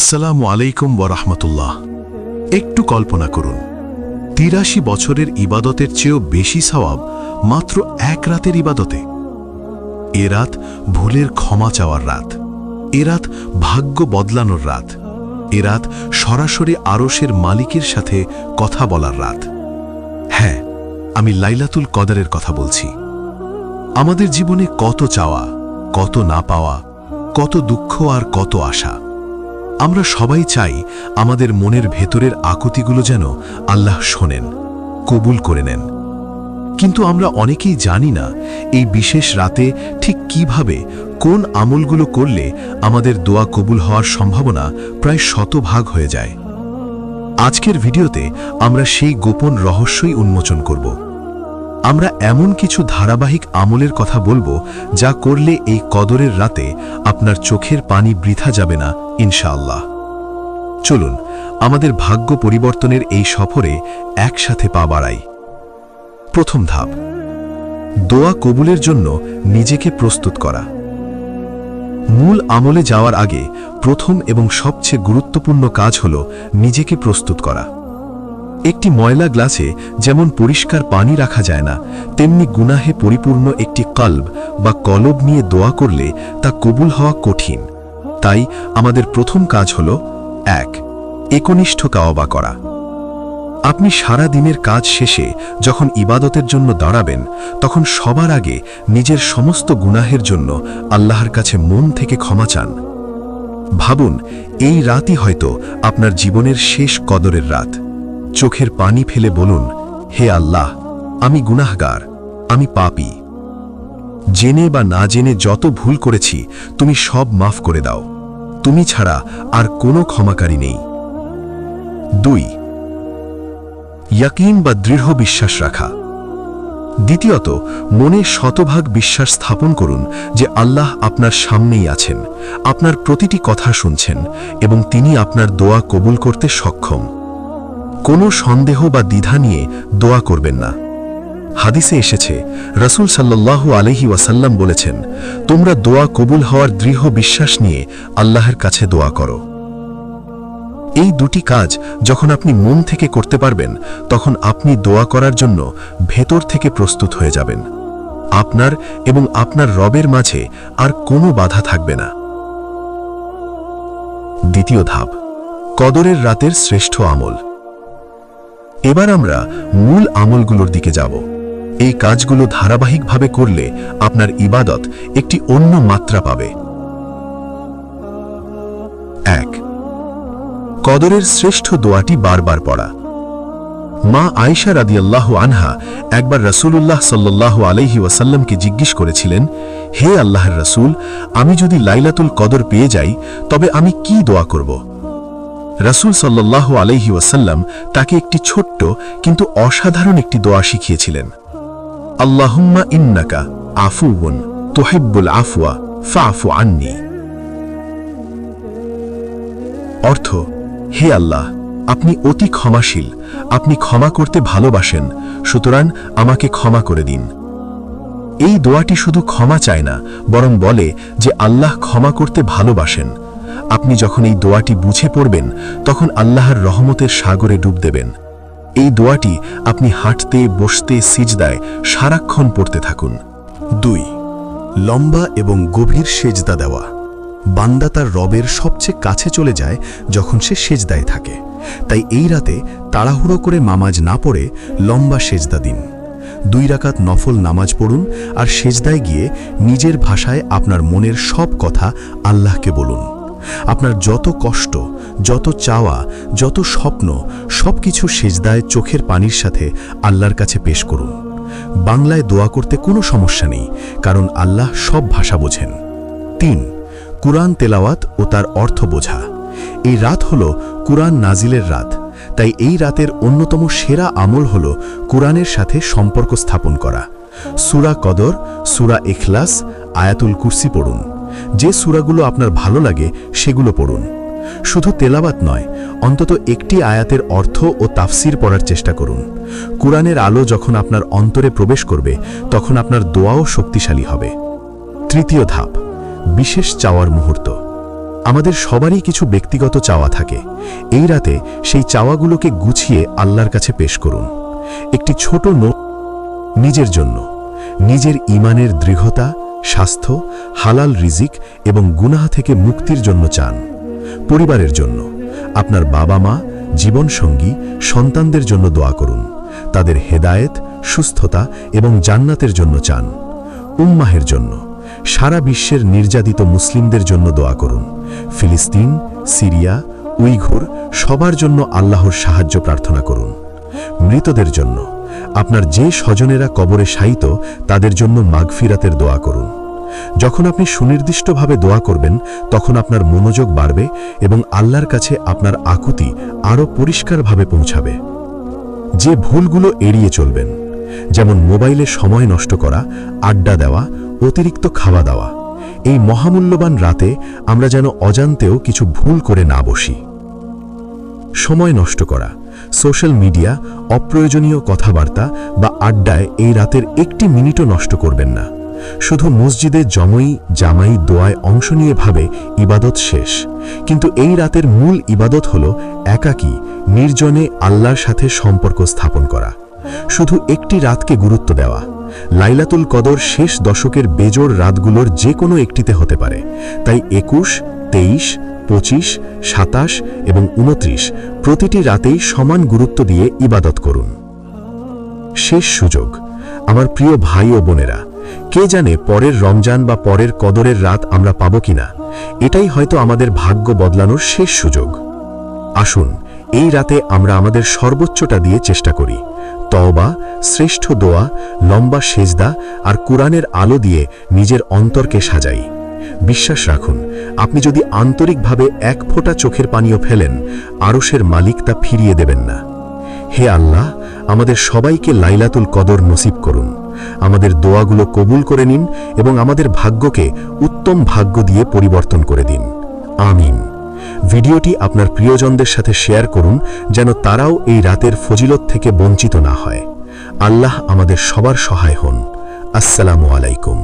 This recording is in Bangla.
আসসালামু আলাইকুম ওয়া রাহমাতুল্লাহ। একটু কল্পনা করুন, ৮৩ বছরের ইবাদতের চেয়েও বেশি সওয়াব মাত্র এক রাতের ইবাদতে। এ রাত ভুলের ক্ষমা চাওয়ার রাত, এ রাত ভাগ্য বদলানোর রাত, এ রাত সরাসরি আরশের মালিকের সাথে কথা বলার রাত। হ্যাঁ, আমি লাইলাতুল কদরের কথা বলছি। আমাদের জীবনে কত চাওয়া, কত না পাওয়া, কত দুঃখ আর কত আশা। আমরা সবাই চাই আমাদের মনের ভেতরের আকুতিগুলো যেন আল্লাহ শোনেন, কবুল করে নেন। কিন্তু আমরা অনেকেই জানি না এই বিশেষ রাতে ঠিক কিভাবে, কোন আমলগুলো করলে আমাদের দোয়া কবুল হওয়ার সম্ভাবনা প্রায় শতভাগ হয়ে যায়। আজকের ভিডিওতে আমরা সেই গোপন রহস্যই উন্মোচন করব। আমরা এমন কিছু ধারাবাহিক আমলের কথা বলবো যা করলে এই কদরের রাতে আপনার চোখের পানি বৃথা যাবে না ইনশাআল্লাহ। চলুন আমাদের ভাগ্য পরিবর্তনের এই সফরে একসাথে পা বাড়াই। প্রথম ধাপ, দোয়া কবুলের জন্য নিজেকে প্রস্তুত করা। মূল আমলে যাওয়ার আগে প্রথম এবং সবচেয়ে গুরুত্বপূর্ণ কাজ হল নিজেকে প্রস্তুত করা। একটি ময়লা গ্লাসে যেমন পরিষ্কার পানি রাখা যায় না, তেমনি গুনাহে পরিপূর্ণ একটি কলব বা কলব নিয়ে দোয়া করলে তা কবুল হওয়া কঠিন। তাই আমাদের প্রথম কাজ হল ১. একনিষ্ঠ কাওবা করা। আপনি সারা দিনের কাজ শেষে যখন ইবাদতের জন্য দাঁড়াবেন, তখন সবার আগে নিজের সমস্ত গুনাহের জন্য আল্লাহর কাছে মন থেকে ক্ষমা চান। ভাবুন, এই রাতই হয়তো আপনার জীবনের শেষ কদরের রাত। চোখের পানি ফেলে বলুন, হে আল্লাহ, আমি গুনাহগার, আমি পাপী। জেনে বা না জেনে যত ভুল করেছি তুমি সব মাফ করে দাও। তুমি ছাড়া আর কোনো ক্ষমাকারী নেই। ২. ইয়াকিন বা দৃঢ় বিশ্বাস রাখা। দ্বিতীয়ত, মনে শতভাগ বিশ্বাস স্থাপন করুন যে আল্লাহ আপনার সামনেই আছেন, আপনার প্রতিটি কথা শুনছেন এবং তিনি আপনার দোয়া কবুল করতে সক্ষম। কোনো সন্দেহ বা দ্বিধা নিয়ে দোয়া করবেন না। হাদিসে এসেছে, রাসূল সাল্লাল্লাহু আলাইহি ওয়াসাল্লাম বলেছেন, তোমরা দোয়া কবুল হওয়ার দৃঢ় বিশ্বাস নিয়ে আল্লাহর কাছে দোয়া করো। এই দুটি কাজ যখন আপনি মন থেকে করতে পারবেন, তখন আপনি দোয়া করার জন্য ভেতর থেকে প্রস্তুত হয়ে যাবেন। আপনার এবং আপনার রবের মাঝে আর কোনো বাধা থাকবে না। দ্বিতীয় ধাপ, কদরের রাতের শ্রেষ্ঠ আমল। এবার আমরা মূল আমলগুলোর দিকে যাব। এই কাজগুলো ধারাবাহিকভাবে করলে আপনার ইবাদত একটি অন্য মাত্রা পাবে। ১. কদরের শ্রেষ্ঠ দোয়াটি বারবার পড়া। মা আয়েশা রাদিয়াল্লাহু আনহা একবার রাসূলুল্লাহ সাল্লাল্লাহু আলাইহি ওয়াসাল্লামকে জিজ্ঞেস করেছিলেন, হে আল্লাহর রাসূল, আমি যদি লাইলাতুল কদর পেয়ে যাই তবে আমি কি দোয়া করব? রাসূল সাল্লাল্লাহু আলাইহি ওয়াসাল্লাম তাকে একটি ছোট্ট কিন্তু অসাধারণ একটি দোয়া শিখিয়েছিলেন। আল্লাহুম্মা ইন্নাকা আফুউন তুহিব্বুল আফওয়া ফাফু আন্নী। অর্থ, হে আল্লাহ, আপনি অতি ক্ষমাশীল, আপনি ক্ষমা করতে ভালোবাসেন, সুতরাং আমাকে ক্ষমা করে দিন। এই দোয়াটি শুধু ক্ষমা চায় না, বরং বলে যে আল্লাহ ক্ষমা করতে ভালোবাসেন। আপনি যখন এই দোয়াটি বুঝে পড়বেন, তখন আল্লাহর রহমতের সাগরে ডুব দেবেন। এই দোয়াটি আপনি হাঁটতে, বসতে, সিজদায় সারাক্ষণ পড়তে থাকুন। ২. লম্বা এবং গভীর সেজদা দেওয়া। বান্দা তার রবের সবচেয়ে কাছে চলে যায় যখন সে সেজদায় থাকে। তাই এই রাতে তাড়াহুড়ো করে নামাজ না পড়ে লম্বা সেজদা দিন। ২ রাকাত নফল নামাজ পড়ুন আর সেজদায় গিয়ে নিজের ভাষায় আপনার মনের সব কথা আল্লাহকে বলুন। আপনার যত কষ্ট, যত চাওয়া, যত স্বপ্ন, সবকিছু সেজদায় চোখের পানির সাথে আল্লাহর কাছে পেশ করুন। বাংলায় দোয়া করতে কোনো সমস্যা নেই, কারণ আল্লাহ সব ভাষা বোঝেন। ৩. কুরআন তেলাওয়াত ও তার অর্থ বোঝা। এই রাত হল কুরআন নাজিলের রাত। তাই এই রাতের অন্যতম সেরা আমল হল কুরআনের সাথে সম্পর্ক স্থাপন করা। সূরা কদর, সূরা ইখলাস, আয়াতুল কুরসি পড়ুন। যে সূরাগুলো আপনার ভালো লাগে সেগুলো পড়ুন। শুধু তেলাওয়াত নয়, অন্তত একটি আয়াতের অর্থ ও তাফসির পড়ার চেষ্টা করুন। কুরআনের আলো যখন আপনার অন্তরে প্রবেশ করবে, তখন আপনার দোয়াও শক্তিশালী হবে। তৃতীয় ধাপ, বিশেষ চাওয়ার মুহূর্ত। আমাদের সবারই কিছু ব্যক্তিগত চাওয়া থাকে। এই রাতে সেই চাওয়াগুলোকে গুছিয়ে আল্লাহর কাছে পেশ করুন। একটি ছোট নোট নিজের জন্য, নিজের ঈমানের দৃঢ়তা, স্বাস্থ্য, হালাল রিজিক এবং গুনাহ থেকে মুক্তির জন্য চান। পরিবারের জন্য, আপনার বাবা মা, জীবনসঙ্গী, সন্তানদের জন্য দোয়া করুন। তাদের হেদায়েত, সুস্থতা এবং জান্নাতের জন্য চান। উম্মাহের জন্য, সারা বিশ্বের নির্যাতিত মুসলিমদের জন্য দোয়া করুন। ফিলিস্তিন, সিরিয়া, উইঘুর সবার জন্য আল্লাহর সাহায্য প্রার্থনা করুন। মৃতদের জন্য, আপনার যে স্বজনেরা কবরে শায়িত তাদের জন্য মাগফিরাতের দোয়া করুন। যখন আপনি সুনির্দিষ্টভাবে দোয়া করবেন তখন আপনার মনোযোগ বাড়বে এবং আল্লাহর কাছে আপনার আকুতি আরও পরিষ্কারভাবে পৌঁছাবে। যে ভুলগুলো এড়িয়ে চলবেন, যেমন মোবাইলে সময় নষ্ট করা, আড্ডা দেওয়া, অতিরিক্ত খাওয়া দাওয়া, এই মহামূল্যবান রাতে আমরা যেন অজান্তেও কিছু ভুল করে না বসি। সময় নষ্ট করা, সোশ্যাল মিডিয়া, অপ্রয়োজনীয় কথাবার্তা বা আড্ডায় এই রাতের একটি মিনিটও নষ্ট করবেন না। শুধু মসজিদে জামাই দোয়ায় অংশ নিয়ে ভাবে ইবাদত শেষ, কিন্তু এই রাতের মূল ইবাদত হল একাকী নির্জনে আল্লাহর সাথে সম্পর্ক স্থাপন করা। শুধু একটি রাতকে গুরুত্ব দেওয়া। লাইলাতুল কদর শেষ দশকের বেজোড় রাতগুলোর যে কোনো একটিতে হতে পারে, তাই 21, 23, 25, 27 এবং 29 প্রতিটি রাতেই সমান গুরুত্ব দিয়ে ইবাদত করুন। শেষ সুযোগ। আমার প্রিয় ভাই ও বোনেরা, কে জানে পরের রমজান বা পরের কদরের রাত আমরা পাবো কিনা। এটাই হয়তো আমাদের ভাগ্য বদলানোর শেষ সুযোগ। আসুন এই রাতে আমরা আমাদের সর্বোচ্চটা দিয়ে চেষ্টা করি। তওবা, শ্রেষ্ঠ দোয়া, লম্বা সেজদা আর কুরআনের আলো দিয়ে নিজের অন্তরকে সাজাই। বিশ্বাস রাখুন, আপনি যদি আন্তরিকভাবে এক ফোঁটা চোখের পানিও ফেলেন, আরশের মালিক তা ফিরিয়ে দেবেন না। হে আল্লাহ, আমাদের সবাইকে লাইলাতুল কদর নসিব করুন। আমাদের দোয়াগুলো কবুল করে নিন এবং আমাদের ভাগ্যকে উত্তম ভাগ্য দিয়ে পরিবর্তন করে দিন। আমিন। ভিডিওটি আপনার প্রিয়জনদের সাথে শেয়ার করুন, যেন তারাও এই রাতের ফজিলত থেকে বঞ্চিত না হয়। আল্লাহ আমাদের সবার সহায় হন। আসসালামু আলাইকুম।